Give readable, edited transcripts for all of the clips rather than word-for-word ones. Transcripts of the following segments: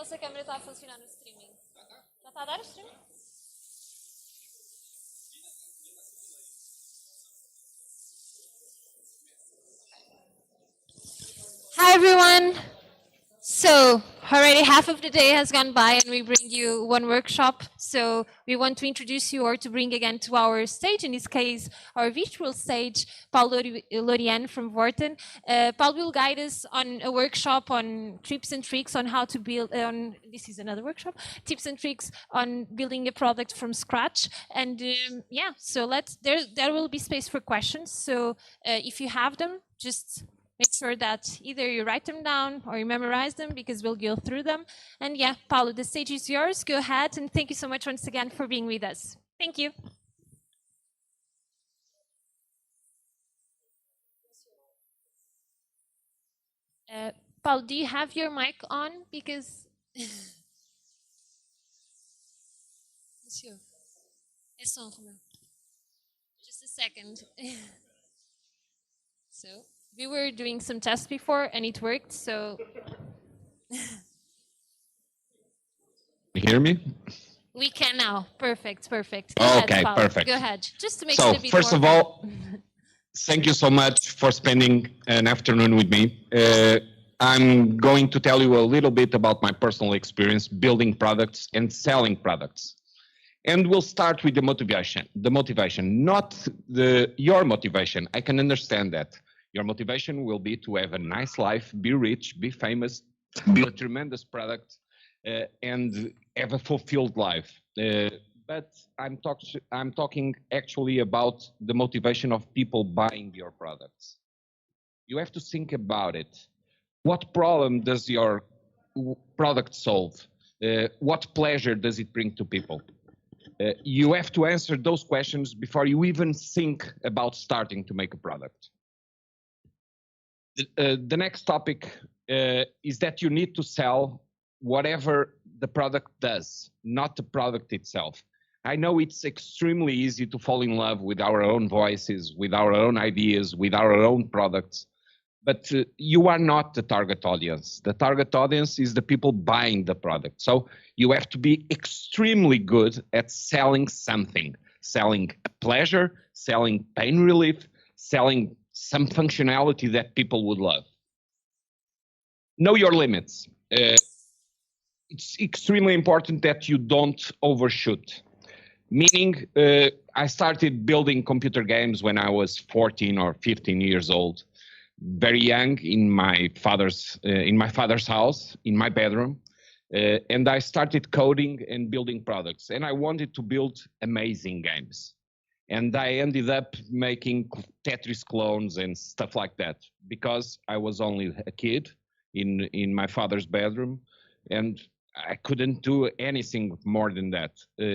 só se a câmera está a funcionar no streaming. Já está a dar o streaming? Hi everyone. So already half of the day has gone by and we bring you one workshop. So we want to introduce you or to bring again to our stage, in this case, our virtual stage, Paul Lorian from WORTEN. Paul will guide us on a workshop on tips and tricks on how to build, this is another workshop, tips and tricks on building a product from scratch. And yeah, so there will be space for questions. So if you have them, just make sure that either you write them down or you memorize them, because we'll go through them. And yeah, Paulo, the stage is yours. Go ahead, and thank you so much once again for being with us. Thank you. Paulo, do you have your mic on? Because Monsieur, just a second. So we were doing some tests before and it worked, so You hear me? we can now. Perfect. Go Okay, ahead, perfect. Go ahead. Just to make So it a bit first more of all, thank you so much for spending an afternoon with me. I'm going to tell you a little bit about my personal experience building products and selling products. And we'll start with the motivation. Not your motivation. I can understand that. Your motivation will be to have a nice life, be rich, be famous, build a tremendous product, and have a fulfilled life. But I'm talking actually about the motivation of people buying your products. You have to think about it. What problem does your product solve? What pleasure does it bring to people? You have to answer those questions before you even think about starting to make a product. The next topic is that you need to sell whatever the product does, not the product itself. I know it's extremely easy to fall in love with our own voices, with our own ideas, with our own products, but you are not the target audience. The target audience is the people buying the product. So you have to be extremely good at selling something, selling pleasure, selling pain relief, selling some functionality that people would love. Know your limits. It's extremely important that you don't overshoot. Meaning, I started building computer games when I was 14 or 15 years old, very young, in my father's house, in my bedroom, and I started coding and building products. And I wanted to build amazing games, and I ended up making Tetris clones and stuff like that because I was only a kid in my father's bedroom, and I couldn't do anything more than that.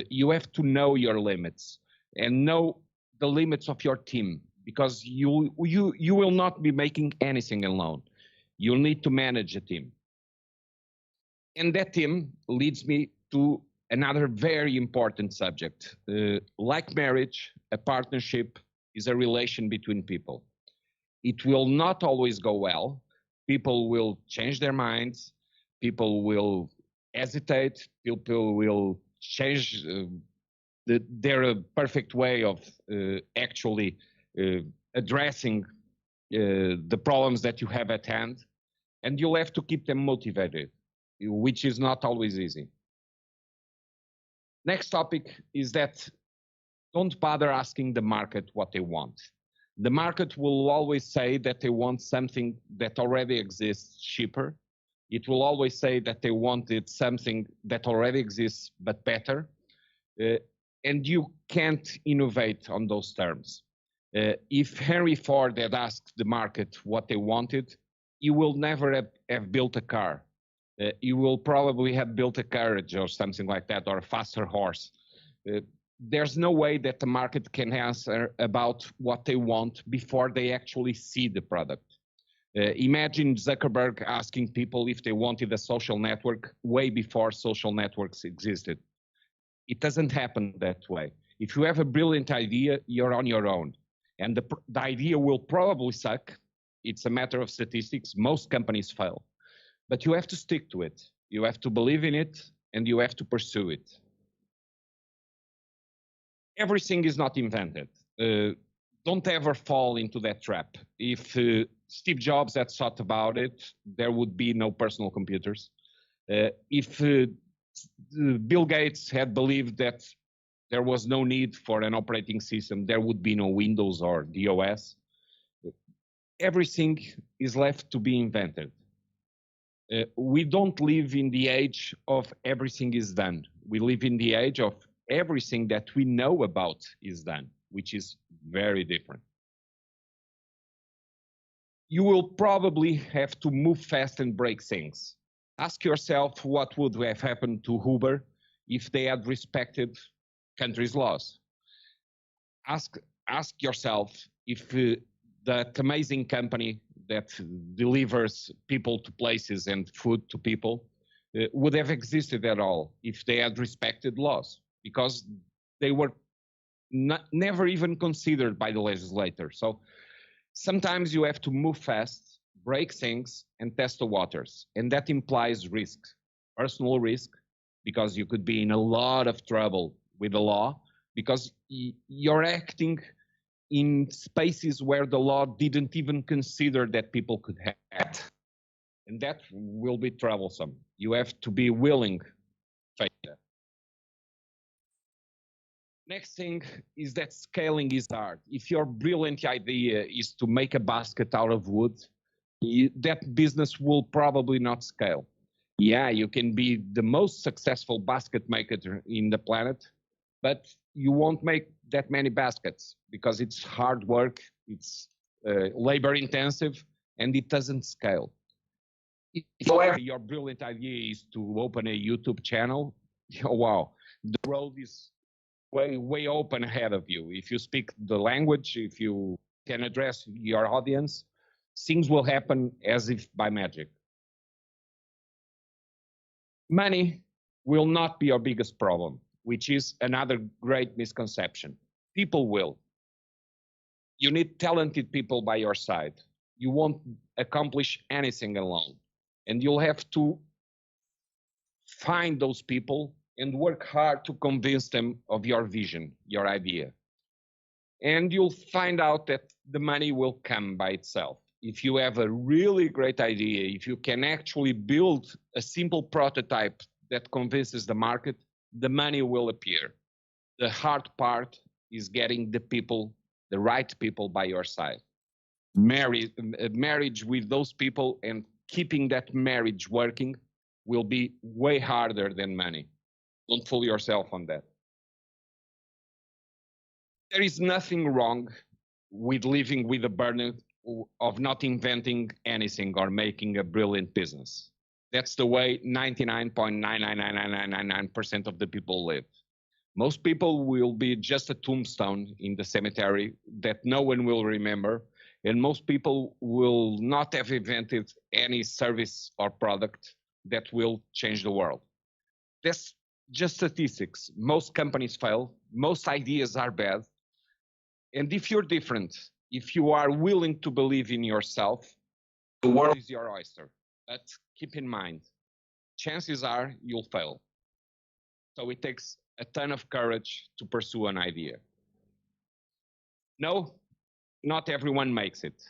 You have to know your limits and know the limits of your team, because you will not be making anything alone. You'll need to manage a team. And that team leads me to another very important subject. Like marriage, a partnership is a relation between people. It will not always go well. People will change their minds. People will hesitate. People will change their perfect way of actually addressing the problems that you have at hand, and you'll have to keep them motivated, which is not always easy. Next topic is that don't bother asking the market what they want. The market will always say that they want something that already exists cheaper. It will always say that they wanted something that already exists but better. And you can't innovate on those terms. If Henry Ford had asked the market what they wanted, you will never have built a car. You will probably have built a carriage or something like that, or a faster horse. There's no way that the market can answer about what they want before they actually see the product. Imagine Zuckerberg asking people if they wanted a social network way before social networks existed. It doesn't happen that way. If you have a brilliant idea, you're on your own. And the idea will probably suck. It's a matter of statistics. Most companies fail. But you have to stick to it. You have to believe in it, and you have to pursue it. Everything is not invented. Don't ever fall into that trap. If Steve Jobs had thought about it, there would be no personal computers. If Bill Gates had believed that there was no need for an operating system, there would be no Windows or DOS. Everything is left to be invented. We don't live in the age of everything is done. We live in the age of everything that we know about is done, which is very different. You will probably have to move fast and break things. Ask yourself what would have happened to Uber if they had respected country's laws. Ask yourself if that amazing company that delivers people to places and food to people would have existed at all if they had respected laws, because they were never even considered by the legislator. So sometimes you have to move fast, break things, and test the waters. And that implies risk, personal risk, because you could be in a lot of trouble with the law, because you're acting in spaces where the law didn't even consider that people could act. And that will be troublesome. You have to be willing to face that. Next thing is that scaling is hard. If your brilliant idea is to make a basket out of wood, that business will probably not scale. Yeah, you can be the most successful basket maker in the planet, but you won't make that many baskets because it's hard work, it's labor intensive, and it doesn't scale. If your brilliant idea is to open a YouTube channel, wow, the road is way open ahead of you. If you speak the language, if you can address your audience, things will happen as if by magic. Money will not be your biggest problem, which is another great misconception. People will. You need talented people by your side. You won't accomplish anything alone. And you'll have to find those people and work hard to convince them of your vision, your idea. And you'll find out that the money will come by itself. If you have a really great idea, if you can actually build a simple prototype that convinces the market, the money will appear. The hard part is getting the people, the right people by your side. Marriage with those people and keeping that marriage working will be way harder than money. Don't fool yourself on that. There is nothing wrong with living with the burden of not inventing anything or making a brilliant business. That's the way 99.99999% of the people live. Most people will be just a tombstone in the cemetery that no one will remember, and most people will not have invented any service or product that will change the world. That's just statistics. Most companies fail, most ideas are bad, and if you're different, if you are willing to believe in yourself, the world is your oyster. But keep in mind, chances are you'll fail. So it takes a ton of courage to pursue an idea. No, not everyone makes it.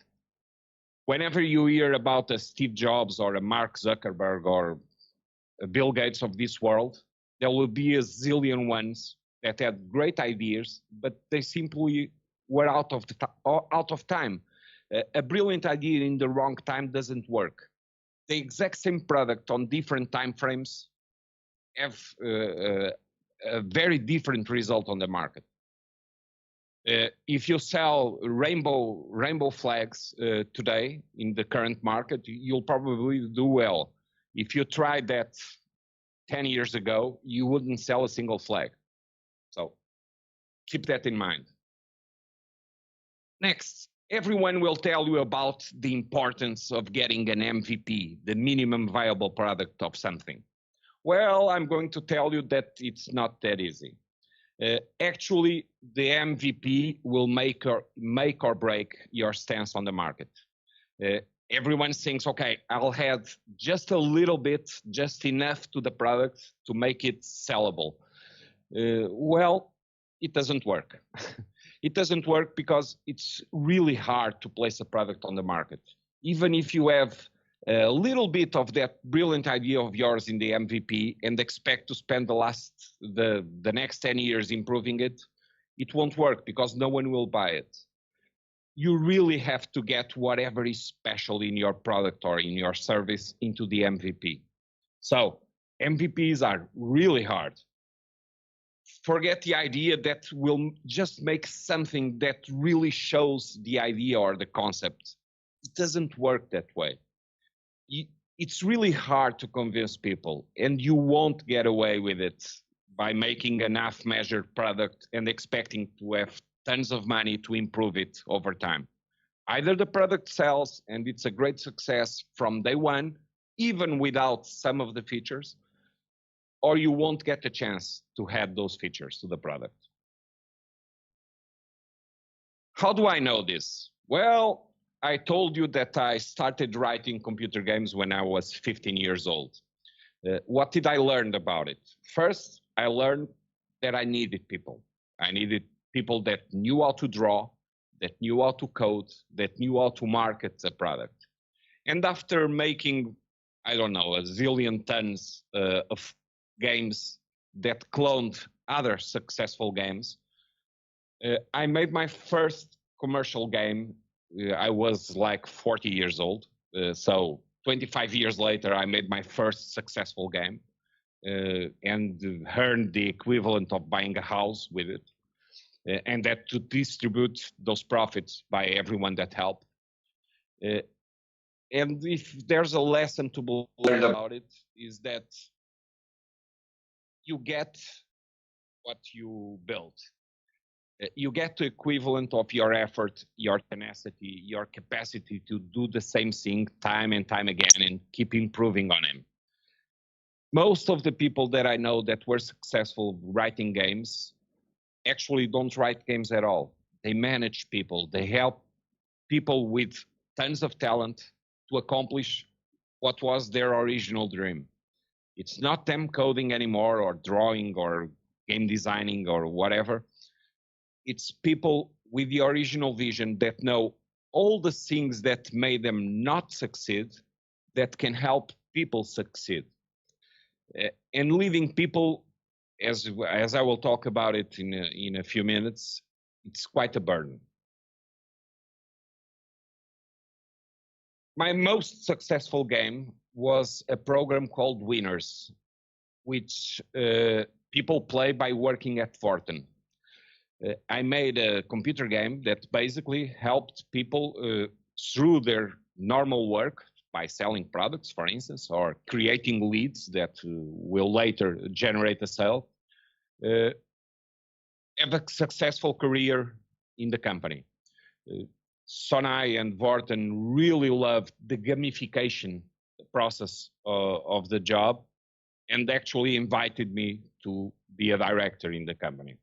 Whenever you hear about a Steve Jobs or a Mark Zuckerberg or a Bill Gates of this world, there will be a zillion ones that had great ideas, but they simply were out of time. A brilliant idea in the wrong time doesn't work. The exact same product on different time frames have a very different result on the market. If you sell rainbow flags today in the current market, you'll probably do well. If you tried that 10 years ago, you wouldn't sell a single flag. So keep that in mind. Next, everyone will tell you about the importance of getting an MVP, the minimum viable product of something. Well, I'm going to tell you that it's not that easy. Actually, the MVP will make or break your stance on the market. everyone thinks, okay, I'll add just a little bit, just enough to the product to make it sellable. Well, it doesn't work. It doesn't work because it's really hard to place a product on the market. Even if you have a little bit of that brilliant idea of yours in the MVP and expect to spend the next 10 years improving it, it won't work because no one will buy it. You really have to get whatever is special in your product or in your service into the MVP. So MVPs are really hard. Forget the idea that will just make something that really shows the idea or the concept. It doesn't work that way. It's really hard to convince people, and you won't get away with it by making an half-measured product and expecting to have tons of money to improve it over time. Either the product sells and it's a great success from day one, even without some of the features, or you won't get a chance to add those features to the product. How do I know this? Well, I told you that I started writing computer games when I was 15 years old. What did I learn about it? First, I learned that I needed people. I needed people that knew how to draw, that knew how to code, that knew how to market the product. And after making, I don't know, a zillion tons of games that cloned other successful games, I made my first commercial game. I was like 40 years old. So 25 years later, I made my first successful game and earned the equivalent of buying a house with it. And that to distribute those profits by everyone that helped. And if there's a lesson to be learned about it, is that you get what you build. You get the equivalent of your effort, your tenacity, your capacity to do the same thing time and time again and keep improving on them. Most of the people that I know that were successful writing games actually don't write games at all. They manage people. They help people with tons of talent to accomplish what was their original dream. It's not them coding anymore or drawing or game designing or whatever. It's people with the original vision that know all the things that made them not succeed that can help people succeed. And leaving people, as I will talk about it in a few minutes, it's quite a burden. My most successful game was a program called Winners, which people play by working at WORTEN. I made a computer game that basically helped people through their normal work by selling products, for instance, or creating leads that will later generate a sale, have a successful career in the company. Sonai and WORTEN really loved the gamification process of the job and actually invited me to be a director in the company.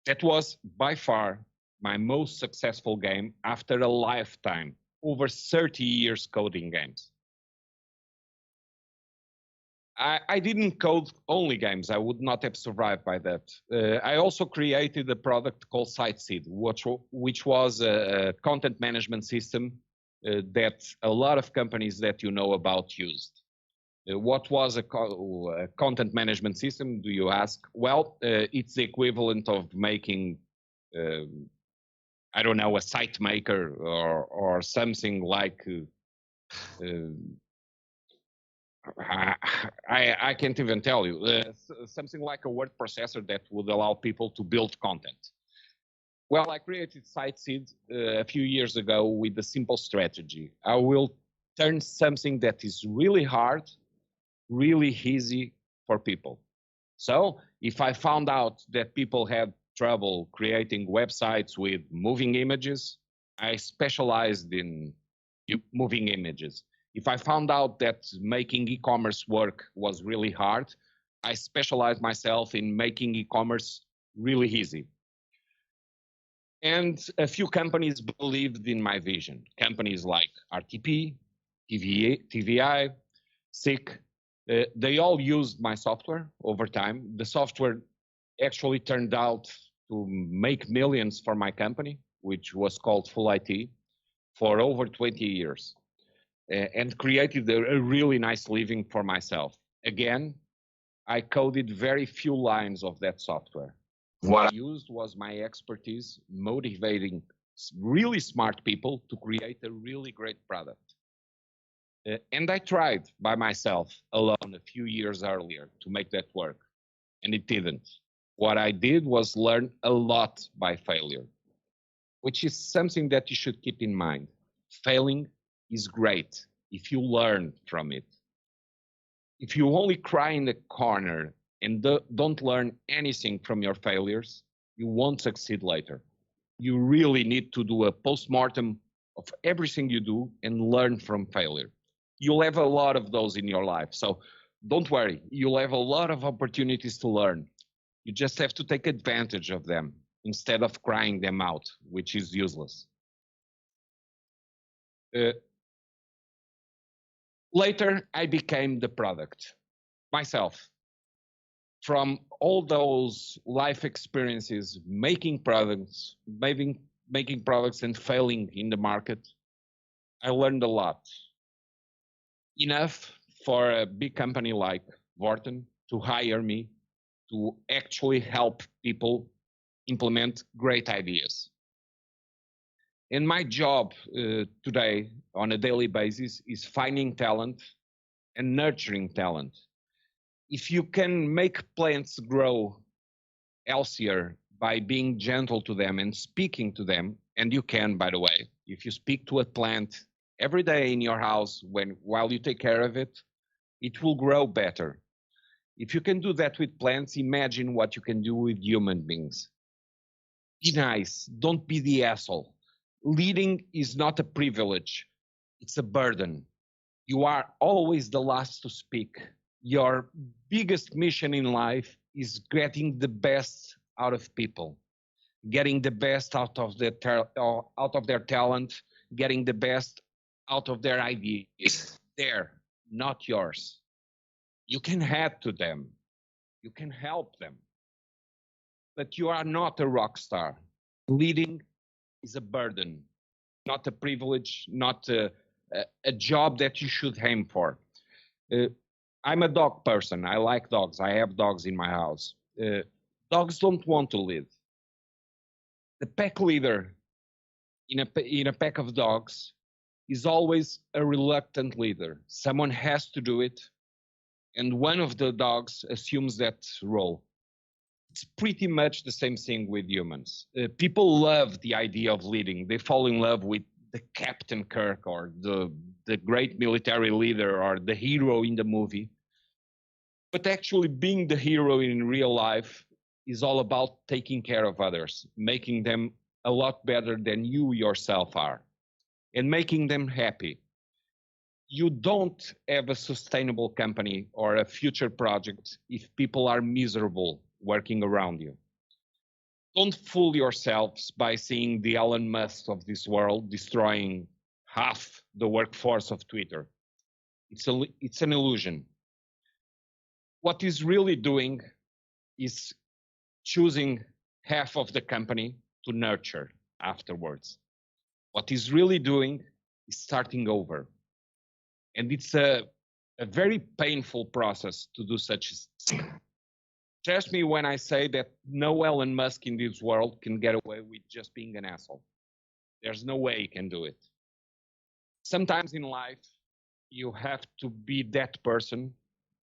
That was by far my most successful game after a lifetime, over 30 years coding games. I didn't code only games. I would not have survived by that. I also created a product called SiteSeed, which was a content management system that a lot of companies that you know about used. What was a content management system, do you ask? Well, it's the equivalent of making, I don't know, a site maker or something like, I can't even tell you, something like a word processor that would allow people to build content. Well, I created SiteSeed a few years ago with a simple strategy. I will turn something that is really hard really easy for people. So if I found out that people had trouble creating websites with moving images, I specialized in moving images. If I found out that making e-commerce work was really hard, I specialized myself in making e-commerce really easy. And a few companies believed in my vision. Companies like RTP, TVI, SICK, they all used my software over time. The software actually turned out to make millions for my company, which was called Full IT, for over 20 years, and created a really nice living for myself. Again, I coded very few lines of that software. What I used was my expertise motivating really smart people to create a really great product. And I tried by myself alone a few years earlier to make that work, and it didn't. What I did was learn a lot by failure, which is something that you should keep in mind. Failing is great if you learn from it. If you only cry in the corner and don't learn anything from your failures, you won't succeed later. You really need to do a postmortem of everything you do and learn from failure. You'll have a lot of those in your life. So don't worry, you'll have a lot of opportunities to learn. You just have to take advantage of them instead of crying them out, which is useless. Later, I became the product myself. From all those life experiences, making products, making products and failing in the market, I learned a lot. Enough for a big company like WORTEN to hire me to actually help people implement great ideas. And my job today on a daily basis is finding talent and nurturing talent. If you can make plants grow healthier by being gentle to them and speaking to them, and you can, by the way, if you speak to a plant every day in your house while you take care of it, it will grow better. If you can do that with plants, imagine what you can do with human beings. Be nice, don't be the asshole. Leading is not a privilege, it's a burden. You are always the last to speak. Your biggest mission in life is getting the best out of people, getting the best out of their talent, getting the best out of their ideas. They're not yours. You can add to them, you can help them, but you are not a rock star. Leading is a burden, not a privilege, not a job that you should aim for. I'm a dog person. I like dogs. I have dogs in my house. Dogs don't want to lead. The pack leader in a pack of dogs is always a reluctant leader. Someone has to do it, and one of the dogs assumes that role. It's pretty much the same thing with humans. People love the idea of leading. They fall in love with the Captain Kirk or the great military leader or the hero in the movie. But actually being the hero in real life is all about taking care of others, making them a lot better than you yourself are, and making them happy. You don't have a sustainable company or a future project if people are miserable working around you. Don't fool yourselves by seeing the Elon Musk of this world destroying half the workforce of Twitter. It's an illusion. What he's really doing is choosing half of the company to nurture afterwards. What he's really doing is starting over. And it's a very painful process to do such a thing. Trust me when I say that no Elon Musk in this world can get away with just being an asshole. There's no way he can do it. Sometimes in life, you have to be that person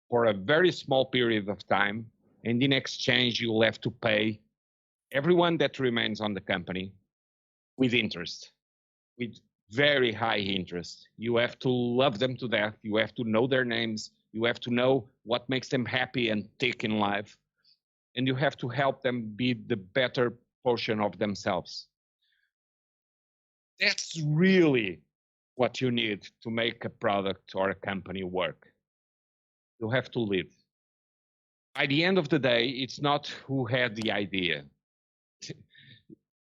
for a very small period of time, and in exchange, you'll have to pay everyone that remains on the company with interest, with very high interest. You have to love them to death. You have to know their names. You have to know what makes them happy and tick in life. And you have to help them be the better portion of themselves. That's really what you need to make a product or a company work. You have to live. By the end of the day, it's not who had the idea.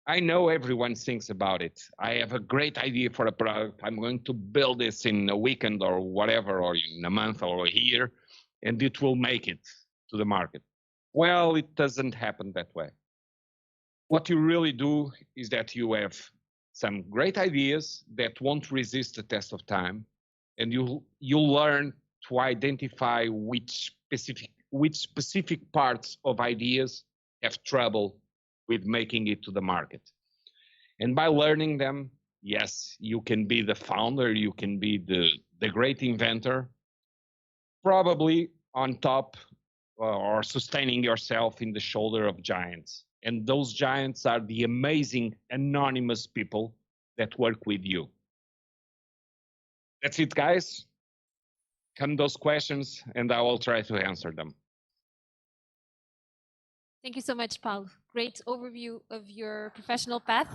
I know everyone thinks about it. I have a great idea for a product. I'm going to build this in a weekend or whatever, or in a month or a year, and it will make it to the market. Well, it doesn't happen that way. What you really do is that you have some great ideas that won't resist the test of time, and you learn to identify which specific parts of ideas have trouble with making it to the market. And by learning them, yes, you can be the founder, you can be the great inventor, probably on top or sustaining yourself in the shoulder of giants. And those giants are the amazing anonymous people that work with you. That's it, guys. Come those questions, and I will try to answer them. Thank you so much, Paulo. Great overview of your professional path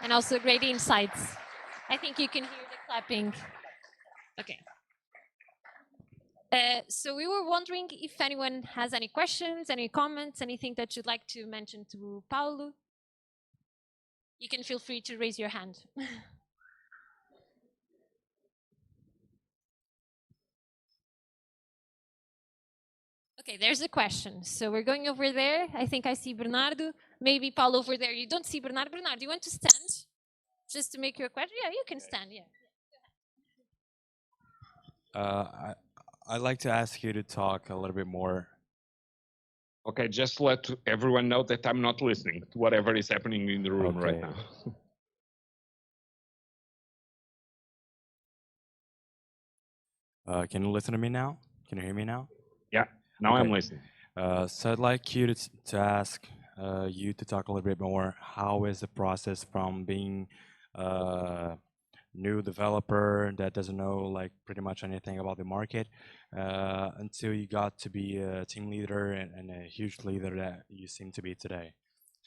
and also great insights. I think you can hear the clapping. Okay. So we were wondering if anyone has any questions, any comments, anything that you'd like to mention to Paulo. You can feel free to raise your hand. Okay, there's a question. So we're going over there. I think I see Bernardo. Maybe Paulo over there. You don't see Bernardo. Bernardo, you want to stand just to make your question? Yeah, you can stand. Yeah. I'd like to ask you to talk a little bit more. Okay, just let everyone know that I'm not listening to whatever is happening in the room right now. Can you listen to me now? Can you hear me now? Yeah, now Okay. I'm listening. So I'd like you to ask you to talk a little bit more. How is the process from being a new developer that doesn't know like pretty much anything about the market until you got to be a team leader and a huge leader that you seem to be today?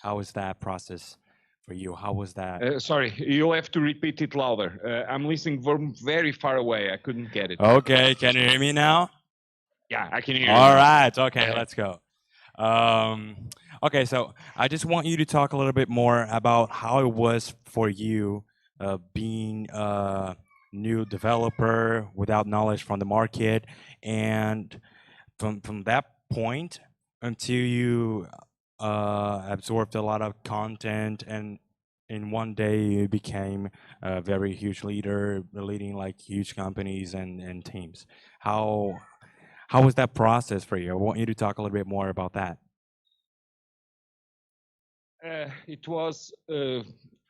How is that process for you? How was that? Sorry, you'll have to repeat it louder. I'm listening from very far away. I couldn't get it. Okay, can you hear me now? Yeah, I can hear you. All now. right, okay, let's go. Okay, so I just want you to talk a little bit more about how it was for you being a new developer without knowledge from the market, and from that point until you absorbed a lot of content, and in one day you became a very huge leader, leading like huge companies and teams. How was that process for you? I want you to talk a little bit more about that. It was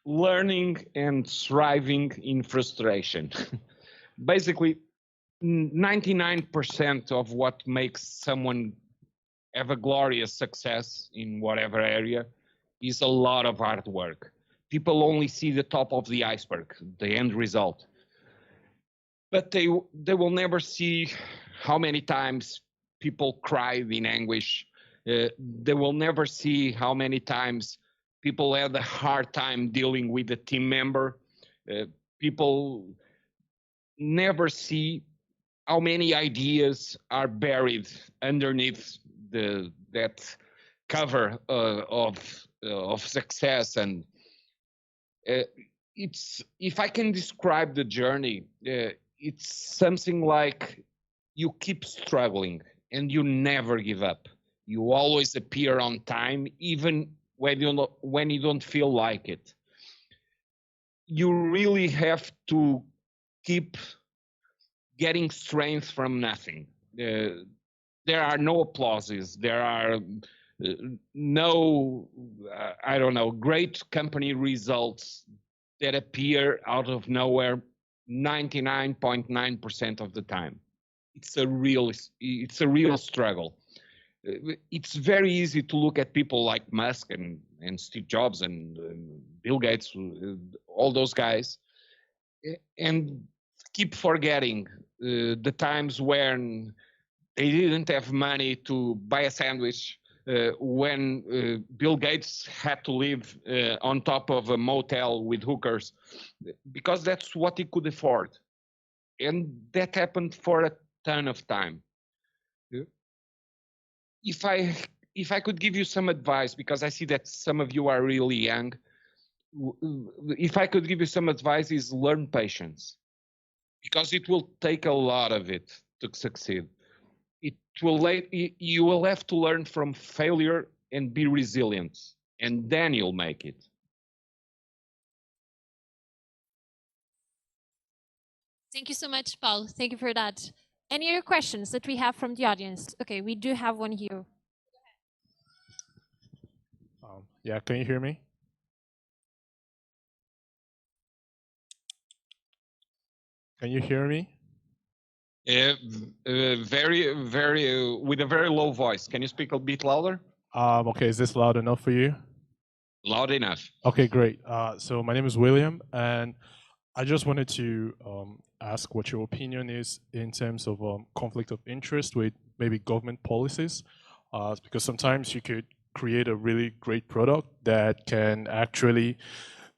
learning and thriving in frustration. Basically, 99% of what makes someone have a glorious success in whatever area is a lot of hard work. People only see the top of the iceberg, the end result. But they will never see how many times people cried in anguish. They will never see how many times people had a hard time dealing with a team member. People never see how many ideas are buried underneath that cover of success. And it's, if I can describe the journey, it's something like you keep struggling and you never give up. You always appear on time, even when you don't feel like it. You really have to keep getting strength from nothing. There are no applauses. There are no, I don't know, great company results that appear out of nowhere 99.9% of the time. It's a real struggle. It's very easy to look at people like Musk and Steve Jobs and Bill Gates, all those guys, and keep forgetting the times when they didn't have money to buy a sandwich, when Bill Gates had to live on top of a motel with hookers, because that's what he could afford. And that happened for a ton of time. If I if I could give you some advice, because I see that some of you are really young, if I could give you some advice, is learn patience, because it will take a lot of it to succeed. You will have to learn from failure and be resilient, and then you'll make it. Thank you so much, Paul. Thank you for that. Any other questions that we have from the audience? Okay, we do have one here. Yeah, can you hear me? Can you hear me? Very, very, with a very low voice. Can you speak a bit louder? Okay, is this loud enough for you? Loud enough. Okay, great. So my name is William, and I just wanted to ask what your opinion is in terms of conflict of interest with maybe government policies, because sometimes you could create a really great product that can actually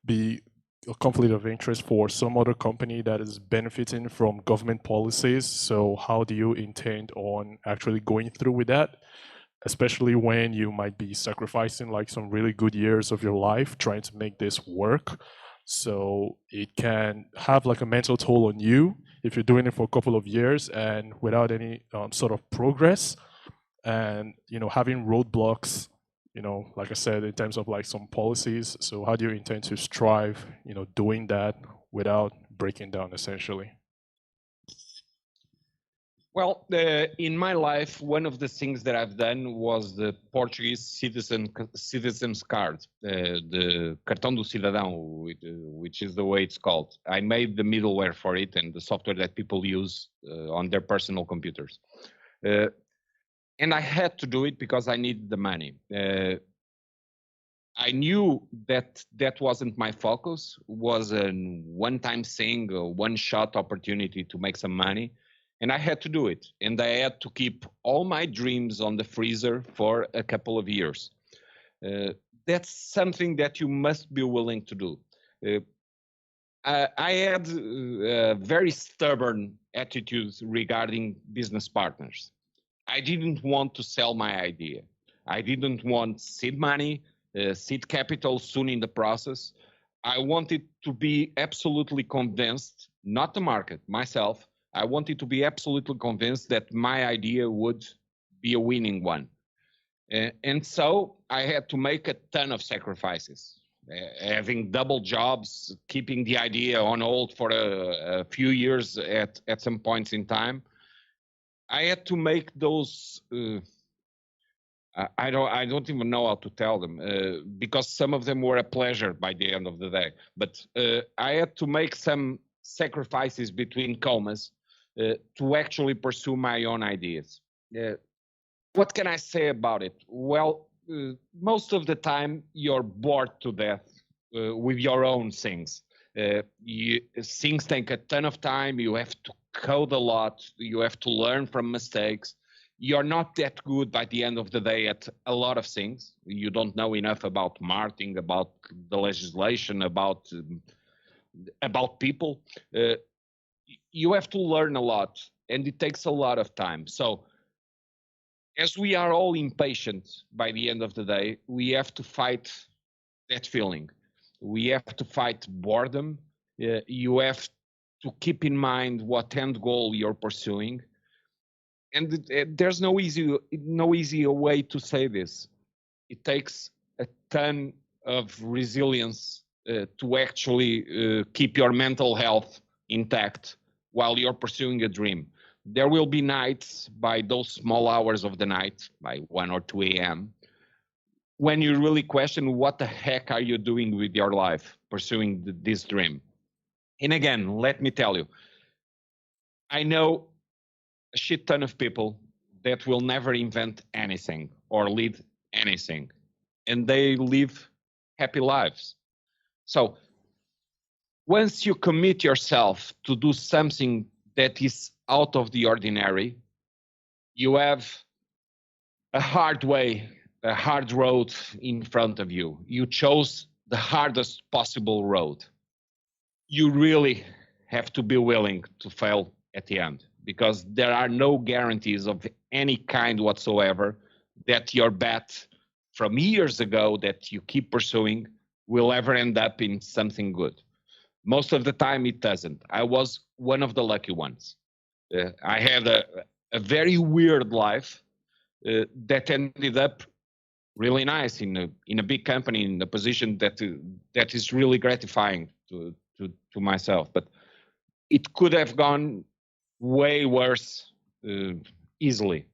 be a conflict of interest for some other company that is benefiting from government policies. So how do you intend on actually going through with that, especially when you might be sacrificing like some really good years of your life trying to make this work? So it can have like a mental toll on you if you're doing it for a couple of years and without any sort of progress, and having roadblocks, like I said, in terms of like some policies. So how do you intend to strive, doing that without breaking down essentially? Well, in my life, one of the things that I've done was the Portuguese citizen's card, the Cartão do Cidadão, which is the way it's called. I made the middleware for it and the software that people use on their personal computers. And I had to do it because I needed the money. I knew that that wasn't my focus, was a one-time thing, a one-shot opportunity to make some money. And I had to do it. And I had to keep all my dreams on the freezer for a couple of years. That's something that you must be willing to do. I had a very stubborn attitude regarding business partners. I didn't want to sell my idea. I didn't want seed money, seed capital soon in the process. I wanted to be absolutely convinced, not the market, myself. I wanted to be absolutely convinced that my idea would be a winning one. And so I had to make a ton of sacrifices, having double jobs, keeping the idea on hold for a few years at some points in time. I had to make those, I don't even know how to tell them, because some of them were a pleasure by the end of the day. But I had to make some sacrifices between commas to actually pursue my own ideas. What can I say about it? Well, most of the time you're bored to death with your own things. Things take a ton of time. You have to code a lot. You have to learn from mistakes. You're not that good by the end of the day at a lot of things. You don't know enough about marketing, about the legislation, about people. You have to learn a lot, and it takes a lot of time. So as we are all impatient by the end of the day, we have to fight that feeling. We have to fight boredom. You have to keep in mind what end goal you're pursuing. And there's no easy way to say this. It takes a ton of resilience to actually keep your mental health intact while you're pursuing a dream. There will be nights by those small hours of the night, by 1 or 2 a.m., when you really question what the heck are you doing with your life pursuing this dream. And again, let me tell you, I know a shit ton of people that will never invent anything or lead anything, and they live happy lives. So once you commit yourself to do something that is out of the ordinary, you have a hard way, a hard road in front of you. You chose the hardest possible road. You really have to be willing to fail at the end, because there are no guarantees of any kind whatsoever that your bet from years ago that you keep pursuing will ever end up in something good. Most of the time it doesn't. I was one of the lucky ones. I had a very weird life that ended up really nice in a big company, in a position that is really gratifying to myself. But it could have gone way worse easily.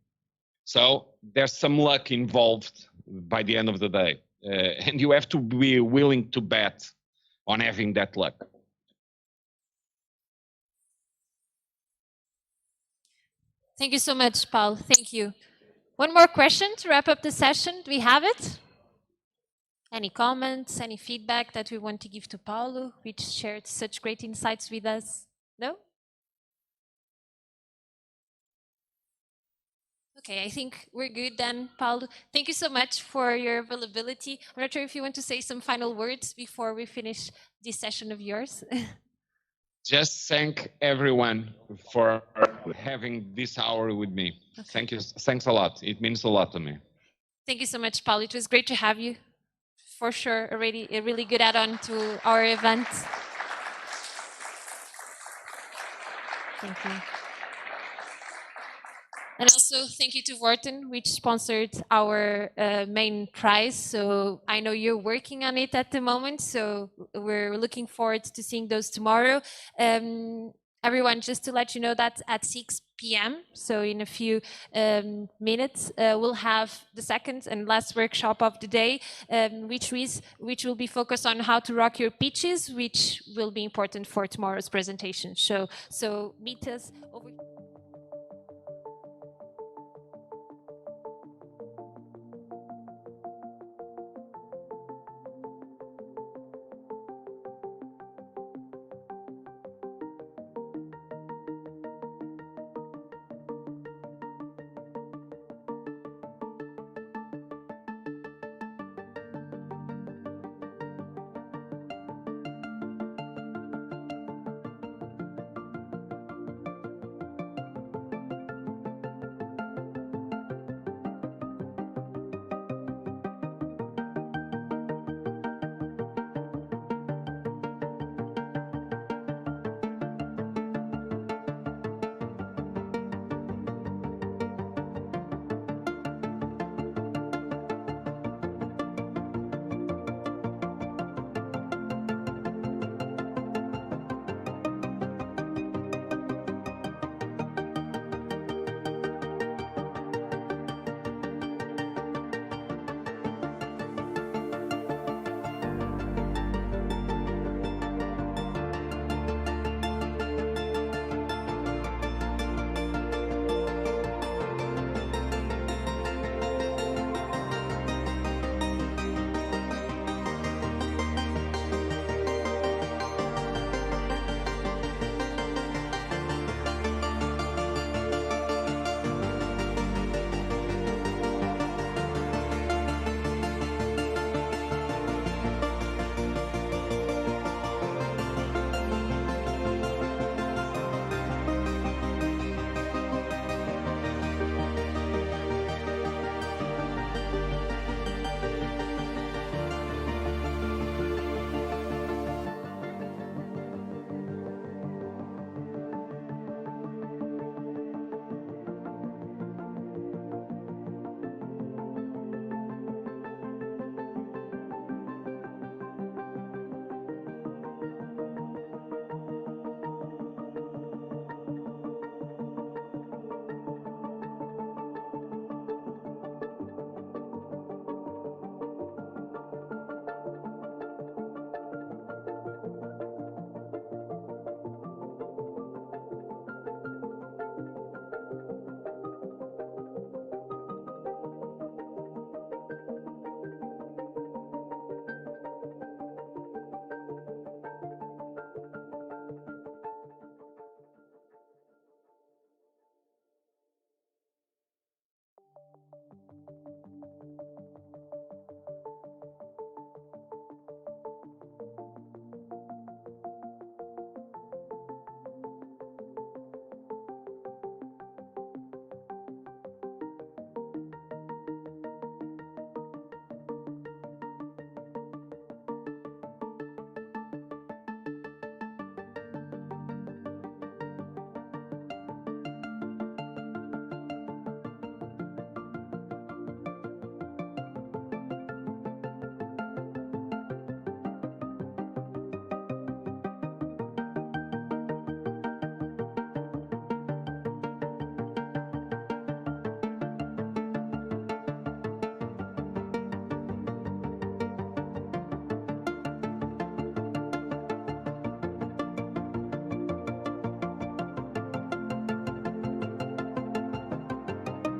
So there's some luck involved by the end of the day, and you have to be willing to bet on having that luck. Thank you so much, Paul. Thank you. One more question to wrap up the session. Do we have it? Any comments, any feedback that we want to give to Paulo, which shared such great insights with us? No? Okay, I think we're good then, Paulo. Thank you so much for your availability. I'm not sure if you want to say some final words before we finish this session of yours. Just thank everyone for having this hour with me. Okay. Thank you. Thanks a lot. It means a lot to me. Thank you so much, Paulo. It was great to have you. For sure, already a really good add-on to our event. Thank you. And also thank you to WORTEN, which sponsored our main prize. So I know you're working on it at the moment, so we're looking forward to seeing those tomorrow. Everyone, just to let you know that at 6 p.m., so in a few minutes, we'll have the second and last workshop of the day, which will be focused on how to rock your pitches, which will be important for tomorrow's presentation. So meet us